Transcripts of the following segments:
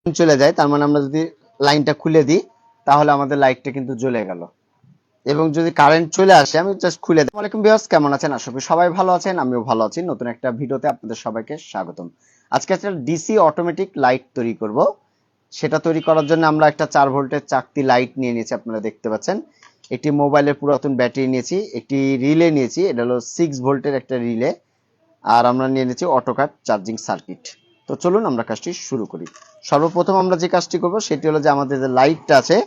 চলে যায়, তার মানে আমরা যদি লাইনটা খুলে দিই তাহলে আমাদের লাইটটা কিন্তু জ্বলে গেল। এবং যদি কারেন্ট চলে আসে, আমি জাস্ট খুলে দিই। ওয়ালাইকুম ভিউয়ার্স, কেমন আছেন? আশা করি সবাই ভালো আছেন, আমিও ভালো আছি। নতুন একটা ভিডিওতে আপনাদের সবাইকে স্বাগতম। আজকে একটা ডিসি অটোমেটিক লাইট তৈরি করব। সেটা তৈরি করার জন্য আমরা একটা 4 ভোল্টের চাকতি লাইট নিয়ে নিয়েছি, আপনারা দেখতে পাচ্ছেন। একটি মোবাইলের পুরাতন ব্যাটারি নিয়েছি, একটি রিলে নিয়েছি, এটা হলো 6 ভোল্টের একটা রিলে, আর আমরা নিয়ে নিয়েছি অটোকাট চার্জিং সার্কিট। তো চলুন আমরা কাজটি শুরু করি। সর্বপ্রথম আমরা যে কাজটি করব সেটি হলো যে আমাদের যে লাইটটা আছে,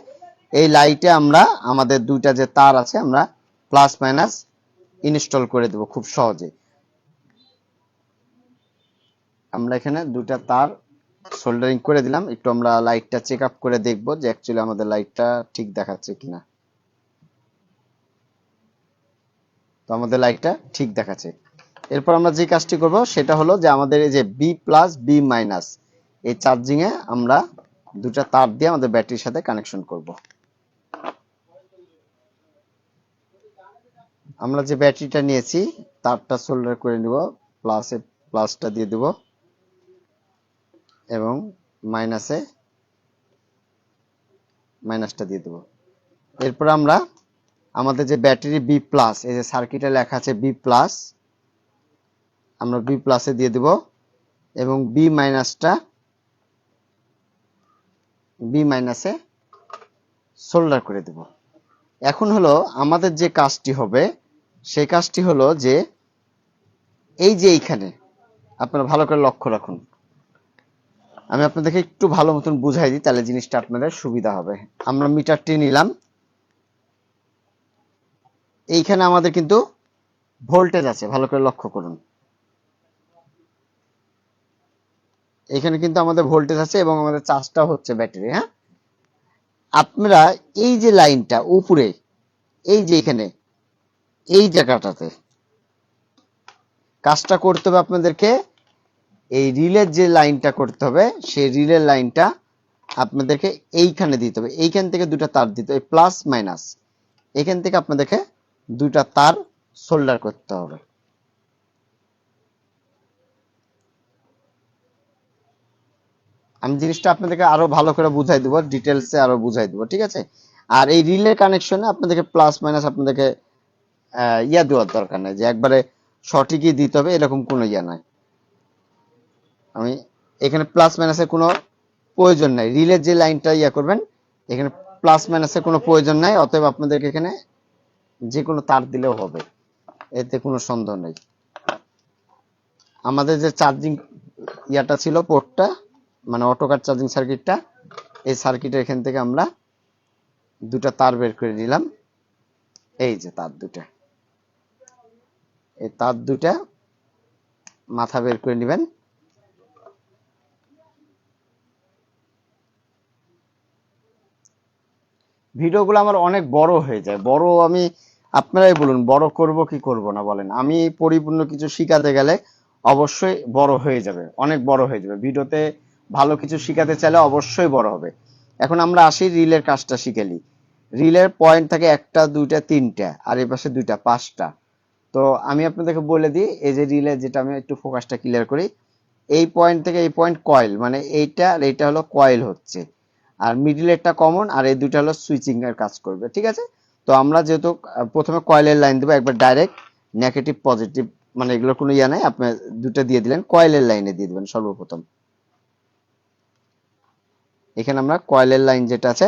এই লাইটে আমরা আমাদের দুইটা যে তার আছে আমরা প্লাস মাইনাস ইনস্টল করে দেব খুব সহজে। আমরা এখানে দুইটা তার সোল্ডারিং করে দিলাম। একটু আমরা লাইটটা চেক আপ করে দেখব যে অ্যাকচুয়ালি আমাদের লাইটটা ঠিক দেখাচ্ছে কিনা। তো আমাদের লাইটটা ঠিক দেখাচ্ছে। এরপর আমরা যে কাজটি করব সেটা হলো যে আমাদের এই যে বি প্লাস বি মাইনাস এই চার্জিং এ আমরা দুটা তার দিয়ে আমাদের ব্যাটারির সাথে কানেকশন করব। আমরা যে ব্যাটারিটা নিয়েছি তারটা সোল্ডার করে নিব, প্লাসে প্লাসটা দিয়ে দেব এবং মাইনাসে মাইনাসটা দিয়ে দেব। এরপর আমরা আমাদের যে ব্যাটারি বি প্লাস, এই যে সার্কিটে লেখা আছে বি প্লাস, আমরা বি প্লাসে দিয়ে দেব এবং বি মাইনাসটা বি মাইনাসে সোল্ডার করে দেব। এখন হলো আমাদের যে কাজটি হবে সেই কাজটি হলো যে এই যে এইখানে আপনারা ভালো করে লক্ষ্য রাখুন, আমি আপনাদেরকে একটু ভালো মতন বুঝাই দিই, তাহলে জিনিসটা আপনাদের সুবিধা হবে। আমরা মিটারটি নিলাম, এইখানে আমাদের কিন্তু ভোল্টেজ আছে, ভালো করে লক্ষ্য করুন। এখানে কিন্তু আমাদের ভোল্টেজ আছে এবং আমাদের চার্জটাও হচ্ছে ব্যাটারি। হ্যাঁ, আপনারা এই যে লাইনটা উপরে, এই যে এখানে এই জায়গাটাতে কাজটা করতে হবে আপনাদেরকে। এই রিলের যে লাইনটা করতে হবে সেই রিলের লাইনটা আপনাদেরকে এইখানে দিতে হবে। এইখান থেকে দুটা তার দিতে হবে, প্লাস মাইনাস। এখান থেকে আপনাদেরকে দুটা তার সোল্ডার করতে হবে। আমি জিনিসটা আপনাদেরকে আরো ভালো করে বুঝাই দেবো, ডিটেলসে আরো বুঝাই দেবো, ঠিক আছে? আর এই রিলে কানেকশনে আপনাদেরকে প্লাস মাইনাস আপনাদেরকে ইয়া দেওয়ার দরকার নাই যে একবারে সঠিকই দিতে হবে, এরকম কোনো ইয়া নাই। আমি এখানে প্লাস মাইনাসের কোনো প্রয়োজন নাই। রিলের যে লাইনটা ইয়া করবেন এখানে প্লাস মাইনাসের কোনো প্রয়োজন নাই, অতএব আপনাদেরকে এখানে যে কোনো তার দিলেও হবে, এতে কোনো সন্দেহ নেই। আমাদের যে চার্জিং ইয়াটা ছিল পোর্টটা, মানে অটোকাট চার্জিং সার্কিটটা, এই সার্কিটের এখান থেকে আমরা দুটা তার বের করে নিলাম। এই যে তার দুটা, এই তার দুটা মাথা বের করে নেবেন। ভিডিওগুলো আমার অনেক বড় হয়ে যায়, বড় আমি আপনারাই বলুন বড় করব কি করব না বলেন। আমি পরিপূর্ণ কিছু শিখাতে গেলে অবশ্যই বড় হয়ে যাবে, অনেক বড় হয়ে যাবে। ভিডিওতে ভালো কিছু শিখাতে চাইলে অবশ্যই বড় হবে। এখন আমরা আসি রিলের কাজটা শিখে নিই। রিলের পয়েন্ট থাকে একটা দুইটা তিনটা, আর এই পাশে দুইটা পাঁচটা। তো আমি আপনাদেরকে বলে দিই, এই যে রিলে, যেটা আমি একটু ফোকাসটা ক্লিয়ার করি, এই পয়েন্ট থেকে এই পয়েন্ট কয়েল, মানে এইটা আর এইটা হলো কয়েল হচ্ছে, আর মিডিল একটা কমন, আর এই দুটো হলো সুইচিং এর কাজ করবে, ঠিক আছে? তো আমরা যেহেতু প্রথমে কয়েলের লাইন দেবো একবার ডাইরেক্ট, নেগেটিভ পজিটিভ মানে এগুলোর কোনো ইয়া নাই, আপনি দুটো দিয়ে দিলেন, কয়েলের লাইনে দিয়ে দিবেন সর্বপ্রথম। এখানে আমরা কয়েলের লাইন যেটা আছে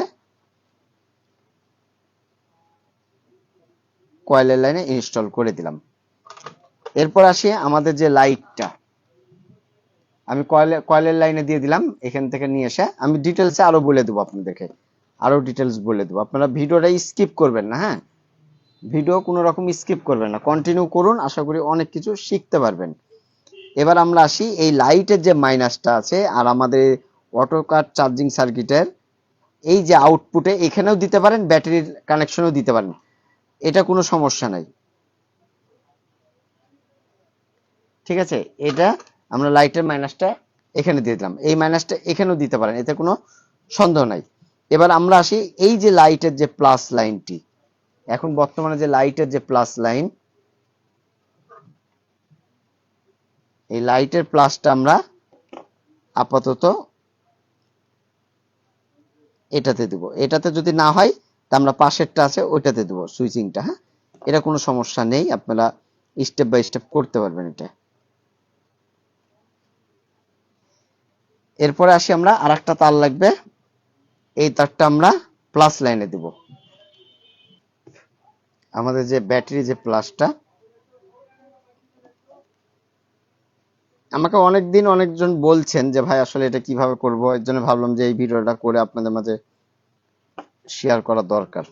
কয়েলের লাইনে ইনস্টল করে দিলাম। এরপর আসি আমাদের যে লাইটটা, আমি কয়েলের লাইনে দিয়ে দিলাম। এখান থেকে নিয়ে এসে আমি ডিটেলসে আরো বলে দেবো আপনাদেরকে, আরো ডিটেলস বলে দেবো। আপনারা ভিডিওটা স্কিপ করবেন না, হ্যাঁ, ভিডিও কোনো রকম স্কিপ করবেন না, কন্টিনিউ করুন, আশা করি অনেক কিছু শিখতে পারবেন। এবার আমরা আসি এই লাইটের যে মাইনাসটা আছে আর আমাদের অটোকাট চার্জিং সার্কিটের এই যে আউটপুটে, এখানেও দিতে পারেন, ব্যাটারির কানেকশনও দিতে পারেন, এটা কোনো সমস্যা নাই, ঠিক আছে? এটা আমরা লাইটের মাইনাসটা এখানে দিয়ে দিলাম, এই মাইনাসটা এখানেও দিতে পারেন, এতে কোনো সন্দেহ নাই। এবার আমরা আসি এই যে লাইটের যে প্লাস লাইনটি, এখন বর্তমানে যে লাইটের যে প্লাস লাইন, এই লাইটের প্লাসটা আমরা আপাতত এটাতে দিব। এটাতে যদি না হয় তা আমরা পাশেরটা আছে ওইটাতে দিব সুইচিংটা। হ্যাঁ, এটা কোনো সমস্যা নেই, আপনারা স্টেপ বাই স্টেপ করতে পারবেন এটা। এরপরে আসি আমরা, আরেকটা তার লাগবে, এই তারটা আমরা প্লাস লাইনে দিব। আমাদের যে ব্যাটারি যে প্লাসটা, আমাকে অনেকদিন অনেকজন বলছেন যে ভাই আসলে এটা কিভাবে করব, এর জন্য ভাবলাম যে এই ভিডিওটা করে আপনাদের মাঝে শেয়ার করা দরকার।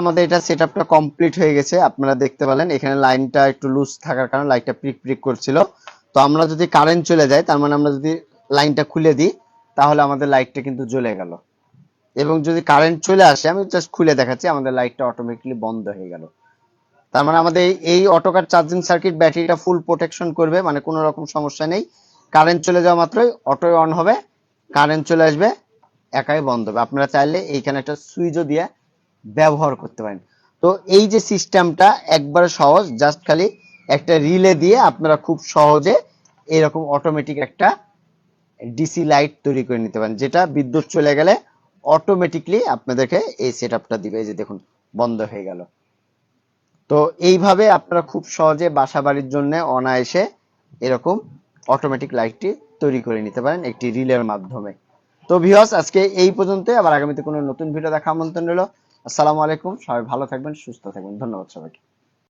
আমাদের এটা সেটআপটা কমপ্লিট হয়ে গেছে, আপনারা দেখতে পেলেন এখানে লাইনটা একটু লুজ থাকার কারণে লাইটটা প্রিক প্রিক করছিল। তো আমরা যদি কারেন্ট চলে যায়, তার মানে আমরা যদি লাইনটা খুলে দিই তাহলে আমাদের লাইটটা কিন্তু জ্বলে গেল। এবং যদি কারেন্ট চলে আসে, আমি জাস্ট খুলে দেখাচ্ছি, আমাদের লাইটটা অটোমেটিক্যালি বন্ধ হয়ে গেল। তার মানে আমাদের এই অটোকার চার্জিং সার্কিট ব্যাটারিটা ফুল প্রোটেকশন করবে, মানে কোনো রকম সমস্যা নেই। কারেন্ট চলে যাওয়া মাত্রই অটো অন হবে, কারেন্ট চলে আসবে একাই বন্ধ হবে। আপনারা চাইলে এইখানে একটা সুইচও দিয়ে ব্যবহার করতে পারেন। তো এই যে সিস্টেমটা একবারে সহজ, জাস্ট খালি একটা রিলে দিয়ে আপনারা খুব সহজে এরকম অটোমেটিক একটা ডিসি লাইট তৈরি করে নিতে পারেন, যেটা বিদ্যুৎ চলে গেলে অটোমেটিকলি আপনাদেরকে এই সেটআপটা দিবে। এই যে দেখুন বন্ধ হয়ে গেল। তো এইভাবে আপনারা খুব সহজে বাসা বাড়ির জন্য অনায়াসে এরকম অটোমেটিক লাইটটি তৈরি করে নিতে পারেন একটি রিলের মাধ্যমে। তো ভিউয়ার্স, আজকে এই পর্যন্ত, আবার আগামীতে কোনো নতুন ভিডিও দেখা আমন্ত্রণ রইল। আসসালামু আলাইকুম, সবাই ভালো থাকবেন, সুস্থ থাকবেন, ধন্যবাদ সবাইকে।